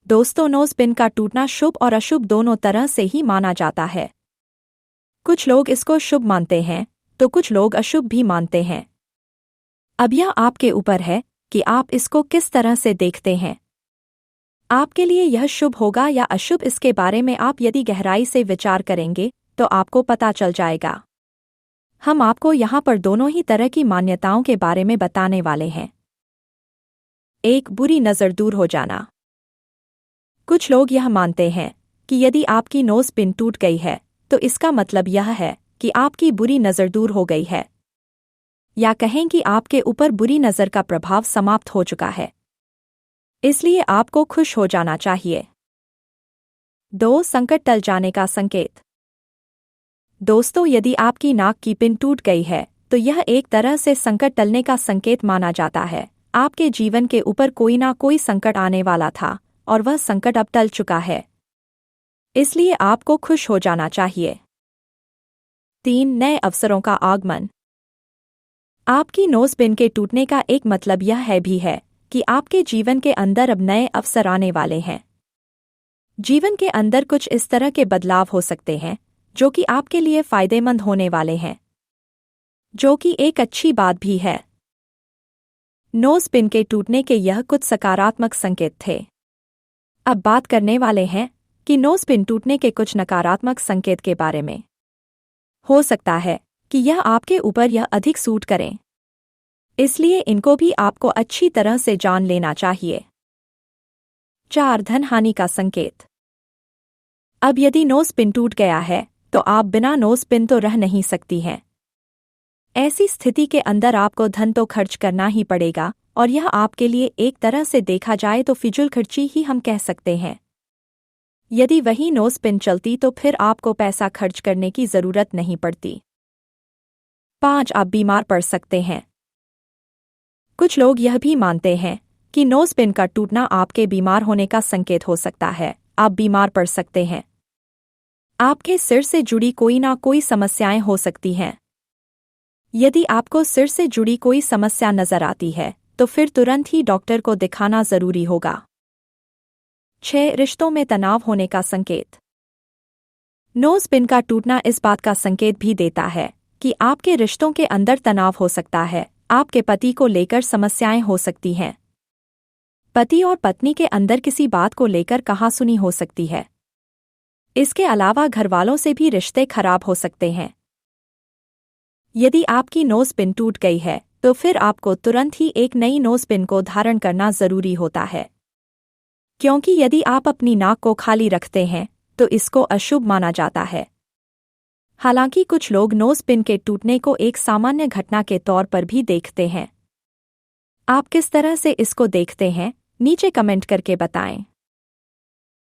दोस्तों, nose pin का टूटना शुभ और अशुभ दोनों तरह से ही माना जाता है। कुछ लोग इसको शुभ मानते हैं तो कुछ लोग अशुभ भी मानते हैं। अब यह आपके ऊपर है कि आप इसको किस तरह से देखते हैं। आपके लिए यह शुभ होगा या अशुभ, इसके बारे में आप यदि गहराई से विचार करेंगे तो आपको पता चल जाएगा। हम आपको यहाँ पर दोनों ही तरह की मान्यताओं के बारे में बताने वाले हैं। 1. बुरी नज़र दूर हो जाना। कुछ लोग यह मानते हैं कि यदि आपकी नोज पिन टूट गई है तो इसका मतलब यह है कि आपकी बुरी नज़र दूर हो गई है, या कहें कि आपके ऊपर बुरी नज़र का प्रभाव समाप्त हो चुका है, इसलिए आपको खुश हो जाना चाहिए। 2. संकट टल जाने का संकेत। दोस्तों, यदि आपकी नाक की पिन टूट गई है तो यह एक तरह से संकट टलने का संकेत माना जाता है। आपके जीवन के ऊपर कोई ना कोई संकट आने वाला था और वह संकट अब टल चुका है, इसलिए आपको खुश हो जाना चाहिए। 3. नए अवसरों का आगमन। आपकी नोज पिन के टूटने का एक मतलब यह है भी है कि आपके जीवन के अंदर अब नए अवसर आने वाले हैं। जीवन के अंदर कुछ इस तरह के बदलाव हो सकते हैं जो कि आपके लिए फायदेमंद होने वाले हैं, जो कि एक अच्छी बात भी है। नोज पिन के टूटने के यह कुछ सकारात्मक संकेत थे। अब बात करने वाले हैं कि नोज पिन टूटने के कुछ नकारात्मक संकेत के बारे में। हो सकता है कि यह आपके ऊपर यह अधिक सूट करें, इसलिए इनको भी आपको अच्छी तरह से जान लेना चाहिए। 4. धन हानि का संकेत। अब यदि नोज पिन टूट गया है तो आप बिना नोज पिन तो रह नहीं सकती हैं। ऐसी स्थिति के अंदर आपको धन तो खर्च करना ही पड़ेगा, और यह आपके लिए एक तरह से देखा जाए तो फिजूल खर्ची ही हम कह सकते हैं। यदि वही नोज पिन चलती तो फिर आपको पैसा खर्च करने की जरूरत नहीं पड़ती। 5. आप बीमार पड़ सकते हैं। कुछ लोग यह भी मानते हैं कि नोज पिन का टूटना आपके बीमार होने का संकेत हो सकता है। आप बीमार पड़ सकते हैं। आपके सिर से जुड़ी कोई ना कोई समस्याएं हो सकती हैं। यदि आपको सिर से जुड़ी कोई समस्या नजर आती है तो फिर तुरंत ही डॉक्टर को दिखाना जरूरी होगा। 6. रिश्तों में तनाव होने का संकेत। नोज पिन का टूटना इस बात का संकेत भी देता है कि आपके रिश्तों के अंदर तनाव हो सकता है। आपके पति को लेकर समस्याएं हो सकती हैं। पति और पत्नी के अंदर किसी बात को लेकर कहासुनी हो सकती है। इसके अलावा घरवालों से भी रिश्ते खराब हो सकते हैं। यदि आपकी नोज पिन टूट गई है तो फिर आपको तुरंत ही एक नई नोज पिन को धारण करना जरूरी होता है, क्योंकि यदि आप अपनी नाक को खाली रखते हैं तो इसको अशुभ माना जाता है। हालांकि कुछ लोग नोज पिन के टूटने को एक सामान्य घटना के तौर पर भी देखते हैं। आप किस तरह से इसको देखते हैं, नीचे कमेंट करके बताएं।